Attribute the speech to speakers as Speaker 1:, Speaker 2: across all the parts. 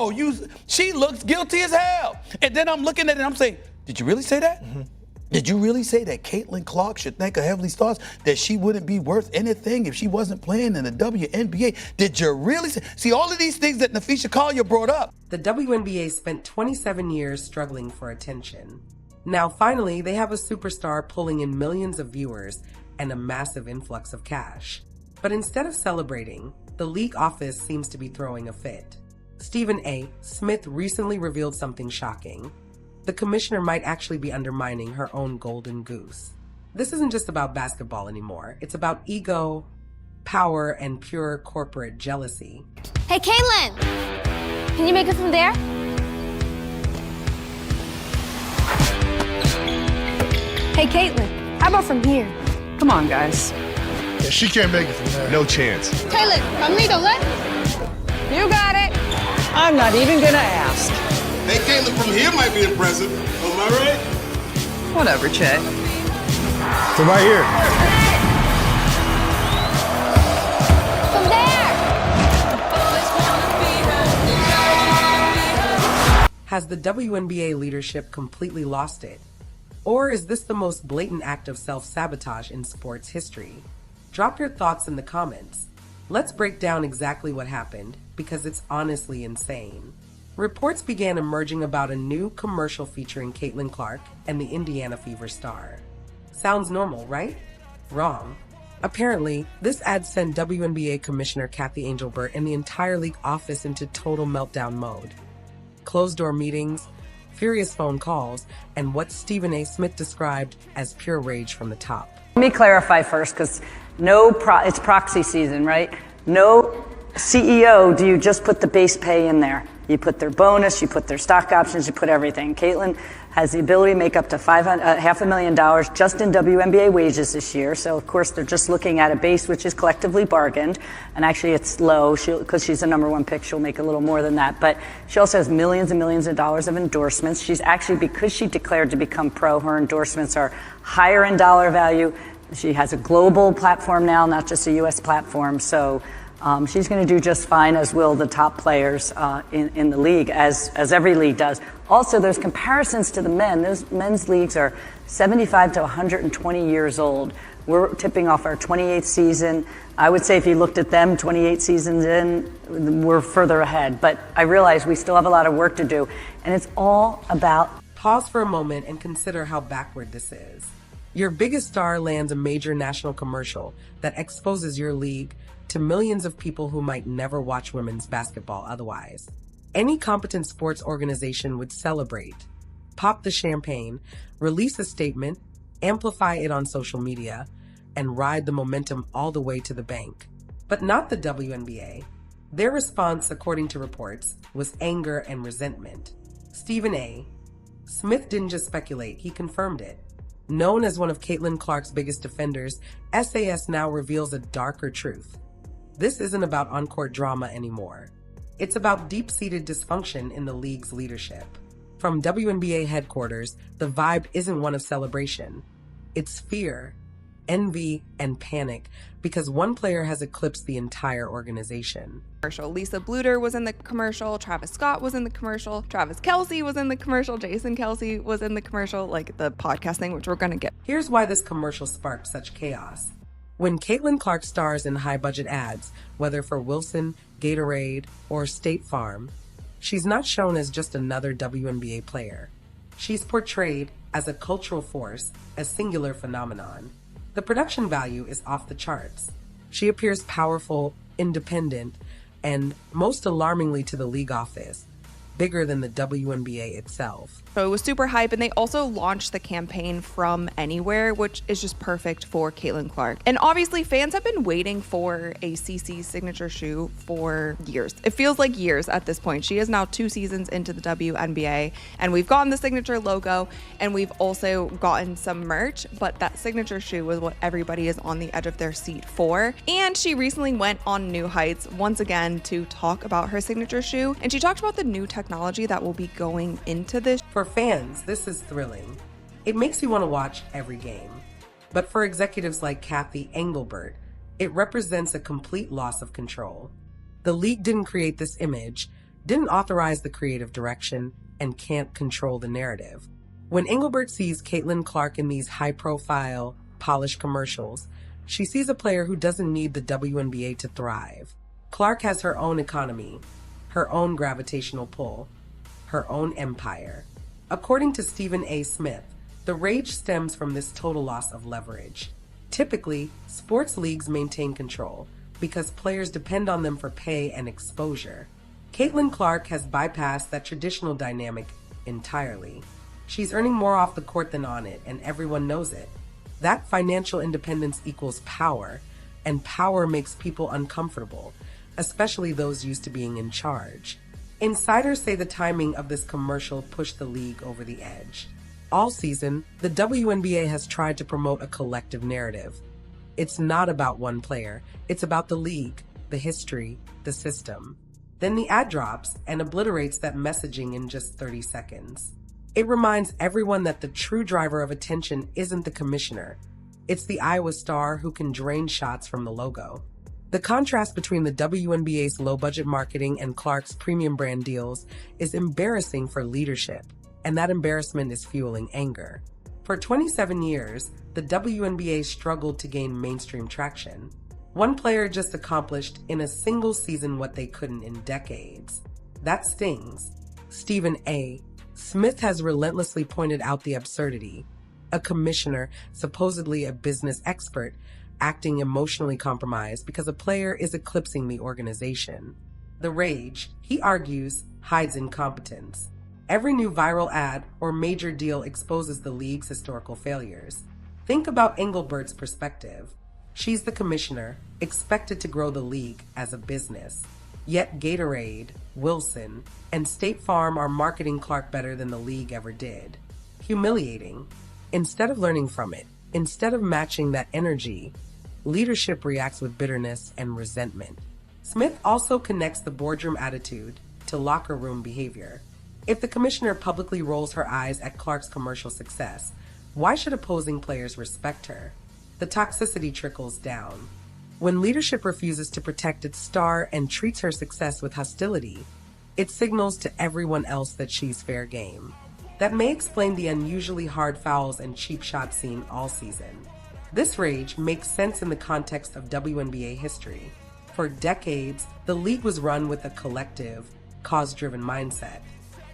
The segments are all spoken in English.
Speaker 1: no, she looks guilty as hell. And then I'm looking at it and I'm saying, did you really say that? Mm-hmm. Did you really say that Caitlin Clark should thank her Heavenly Stars that she wouldn't be worth anything if she wasn't playing in the WNBA? Did you really say? See, all of these things that Nafisha Collier brought up.
Speaker 2: The WNBA spent 27 years struggling for attention. Now, finally, they have a superstar pulling in millions of viewers and a massive influx of cash. But instead of celebrating, the league office seems to be throwing a fit. Stephen A. Smith recently revealed something shocking. The commissioner might actually be undermining her own golden goose. This isn't just about basketball anymore. It's about ego, power, and pure corporate jealousy.
Speaker 3: Hey, Caitlin! Can you make it from there? Hey, Caitlin, how about from here?
Speaker 4: Come on, guys.
Speaker 5: Yeah, she can't make it from there.
Speaker 6: No chance.
Speaker 3: Caitlin, from me, don't let. You got it.
Speaker 4: I'm not even gonna ask.
Speaker 6: Hey, Caitlin from here might be impressive. Am I right?
Speaker 4: Whatever, Che.
Speaker 5: From right here.
Speaker 3: From there.
Speaker 2: Has the WNBA leadership completely lost it? Or is this the most blatant act of self-sabotage in sports history? Drop your thoughts in the comments. Let's break down exactly what happened, because it's honestly insane. Reports began emerging about a new commercial featuring Caitlin Clark and the Indiana Fever star. Sounds normal, right? Wrong. Apparently, this ad sent WNBA Commissioner Kathy Angelbert and the entire league office into total meltdown mode. Closed-door meetings, furious phone calls, and what Stephen A. Smith described as pure rage from the top.
Speaker 4: Let me clarify first, because it's proxy season, right? No CEO do you just put the base pay in there. You put their bonus, you put their stock options, you put everything. Caitlin has the ability to make up to $500,000 just in WNBA wages this year. So, of course, they're just looking at a base which is collectively bargained. And actually, it's low because she's the #1 pick. She'll make a little more than that. But she also has millions and millions of dollars of endorsements. She's actually, because she declared to become pro, her endorsements are higher in dollar value. She has a global platform now, not just a U.S. platform. So she's going to do just fine, as will the top players in the league, as every league does. Also, there's comparisons to the men. Those men's leagues are 75 to 120 years old. We're tipping off our 28th season. I would say if you looked at them 28 seasons in, we're further ahead. But I realize we still have a lot of work to do. And it's all about...
Speaker 2: Pause for a moment and consider how backward this is. Your biggest star lands a major national commercial that exposes your league to millions of people who might never watch women's basketball otherwise. Any competent sports organization would celebrate, pop the champagne, release a statement, amplify it on social media, and ride the momentum all the way to the bank. But not the WNBA. Their response, according to reports, was anger and resentment. Stephen A. Smith didn't just speculate, he confirmed it. Known as one of Caitlin Clark's biggest defenders, SAS now reveals a darker truth. This isn't about on-court drama anymore. It's about deep-seated dysfunction in the league's leadership. From WNBA headquarters, the vibe isn't one of celebration. It's fear, envy, and panic because one player has eclipsed the entire organization.
Speaker 7: Lisa Bluter was in the commercial, Travis Scott was in the commercial, Travis Kelce was in the commercial, Jason Kelce was in the commercial, like the podcast thing, which we're gonna get.
Speaker 2: Here's why this commercial sparked such chaos. When Caitlin Clark stars in high-budget ads, whether for Wilson, Gatorade, or State Farm, she's not shown as just another WNBA player. She's portrayed as a cultural force, a singular phenomenon. The production value is off the charts. She appears powerful, independent, and most alarmingly to the league office, bigger than the WNBA itself.
Speaker 7: So it was super hype, and they also launched the campaign from anywhere, which is just perfect for Caitlin Clark. And obviously fans have been waiting for a CC signature shoe for years. It feels like years at this point. She is now 2 seasons into the WNBA, and we've gotten the signature logo, and we've also gotten some merch, but that signature shoe was what everybody is on the edge of their seat for. And she recently went on New Heights once again to talk about her signature shoe, and she talked about the new technology that will be going into this.
Speaker 2: For fans, this is thrilling. It makes you want to watch every game. But for executives like Kathy Engelbert, it represents a complete loss of control. The league didn't create this image. didn't authorize the creative direction, and can't control the narrative. When Engelbert sees Caitlin Clark in these high-profile, polished commercials, she sees a player who doesn't need the WNBA to thrive. Clark has her own economy, her own gravitational pull, her own empire. According to Stephen A. Smith, the rage stems from this total loss of leverage. Typically, sports leagues maintain control because players depend on them for pay and exposure. Caitlin Clark has bypassed that traditional dynamic entirely. She's earning more off the court than on it, and everyone knows it. That financial independence equals power, and power makes people uncomfortable, especially those used to being in charge. Insiders say the timing of this commercial pushed the league over the edge. All season, the WNBA has tried to promote a collective narrative. It's not about one player, it's about the league, the history, the system. Then the ad drops and obliterates that messaging in just 30 seconds. It reminds everyone that the true driver of attention isn't the commissioner. It's the Iowa star who can drain shots from the logo. The contrast between the WNBA's low-budget marketing and Clark's premium brand deals is embarrassing for leadership, and that embarrassment is fueling anger. For 27 years, the WNBA struggled to gain mainstream traction. One player just accomplished in a single season what they couldn't in decades. That stings. Stephen A. Smith has relentlessly pointed out the absurdity. A commissioner, supposedly a business expert, acting emotionally compromised because a player is eclipsing the organization. The rage, he argues, hides incompetence. Every new viral ad or major deal exposes the league's historical failures. Think about Engelbert's perspective. She's the commissioner, expected to grow the league as a business. Yet Gatorade, Wilson, and State Farm are marketing Clark better than the league ever did. Humiliating. Instead of learning from it, instead of matching that energy, leadership reacts with bitterness and resentment. Smith also connects the boardroom attitude to locker room behavior. If the commissioner publicly rolls her eyes at Clark's commercial success, why should opposing players respect her? The toxicity trickles down. When leadership refuses to protect its star and treats her success with hostility, it signals to everyone else that she's fair game. That may explain the unusually hard fouls and cheap shots seen all season. This rage makes sense in the context of WNBA history. For decades, the league was run with a collective, cause-driven mindset.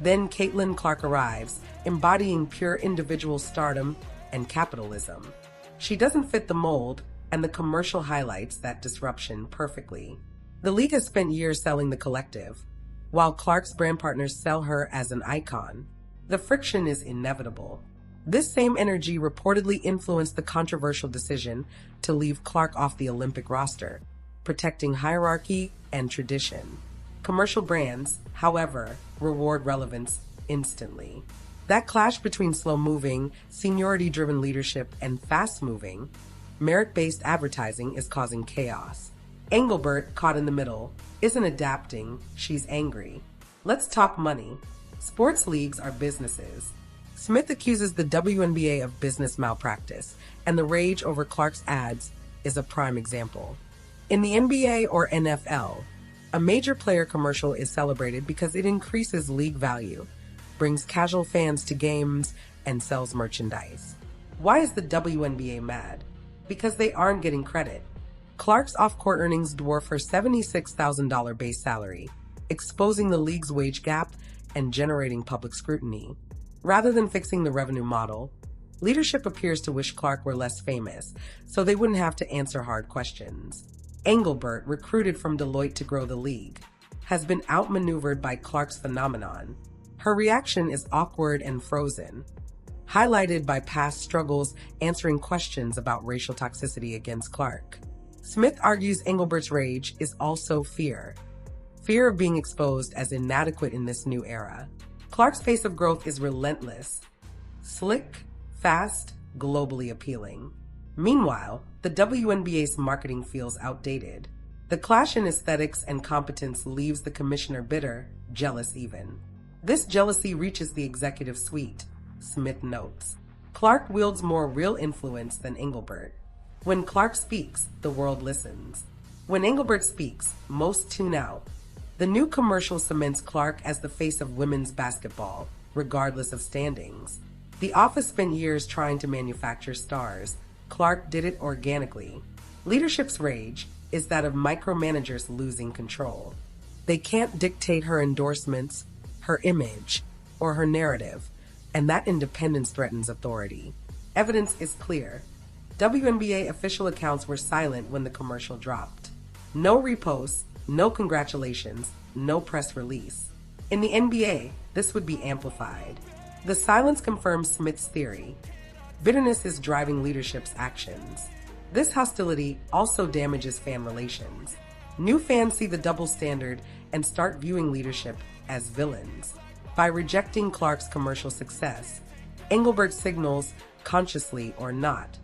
Speaker 2: Then Caitlin Clark arrives, embodying pure individual stardom and capitalism. She doesn't fit the mold, and the commercial highlights that disruption perfectly. The league has spent years selling the collective, while Clark's brand partners sell her as an icon. The friction is inevitable. This same energy reportedly influenced the controversial decision to leave Clark off the Olympic roster, protecting hierarchy and tradition. Commercial brands, however, reward relevance instantly. That clash between slow-moving, seniority-driven leadership and fast-moving, merit-based advertising is causing chaos. Engelbert, caught in the middle, isn't adapting, she's angry. Let's talk money. Sports leagues are businesses. Smith accuses the WNBA of business malpractice, and the rage over Clark's ads is a prime example. In the NBA or NFL, a major player commercial is celebrated because it increases league value, brings casual fans to games, and sells merchandise. Why is the WNBA mad? Because they aren't getting credit. Clark's off-court earnings dwarf her $76,000 base salary, exposing the league's wage gap and generating public scrutiny. Rather than fixing the revenue model, leadership appears to wish Clark were less famous, so they wouldn't have to answer hard questions. Engelbert, recruited from Deloitte to grow the league, has been outmaneuvered by Clark's phenomenon. Her reaction is awkward and frozen, highlighted by past struggles answering questions about racial toxicity against Clark. Smith argues Engelbert's rage is also fear. Fear of being exposed as inadequate in this new era. Clark's pace of growth is relentless. Slick, fast, globally appealing. Meanwhile, the WNBA's marketing feels outdated. The clash in aesthetics and competence leaves the commissioner bitter, jealous even. This jealousy reaches the executive suite, Smith notes. Clark wields more real influence than Engelbert. When Clark speaks, the world listens. When Engelbert speaks, most tune out. The new commercial cements Clark as the face of women's basketball, regardless of standings. The office spent years trying to manufacture stars. Clark did it organically. Leadership's rage is that of micromanagers losing control. They can't dictate her endorsements, her image, or her narrative, and that independence threatens authority. Evidence is clear. WNBA official accounts were silent when the commercial dropped. No reposts, no congratulations, no press release. In the NBA, this would be amplified. The silence confirms Smith's theory. Bitterness is driving leadership's actions. This hostility also damages fan relations. New fans see the double standard and start viewing leadership as villains. By rejecting Clark's commercial success, Engelbert signals, consciously or not,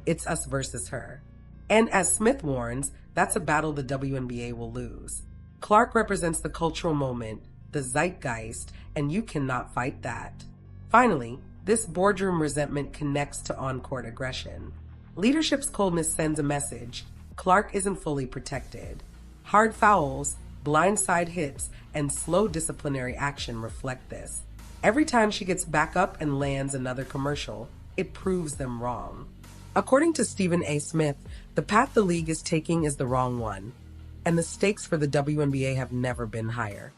Speaker 2: it's us versus her. And as Smith warns, that's a battle the WNBA will lose. Clark represents the cultural moment, the zeitgeist, and you cannot fight that. Finally, this boardroom resentment connects to on-court aggression. Leadership's coldness sends a message: Clark isn't fully protected. Hard fouls, blindside hits, and slow disciplinary action reflect this. Every time she gets back up and lands another commercial, it proves them wrong. According to Stephen A. Smith, the path the league is taking is the wrong one, and the stakes for the WNBA have never been higher.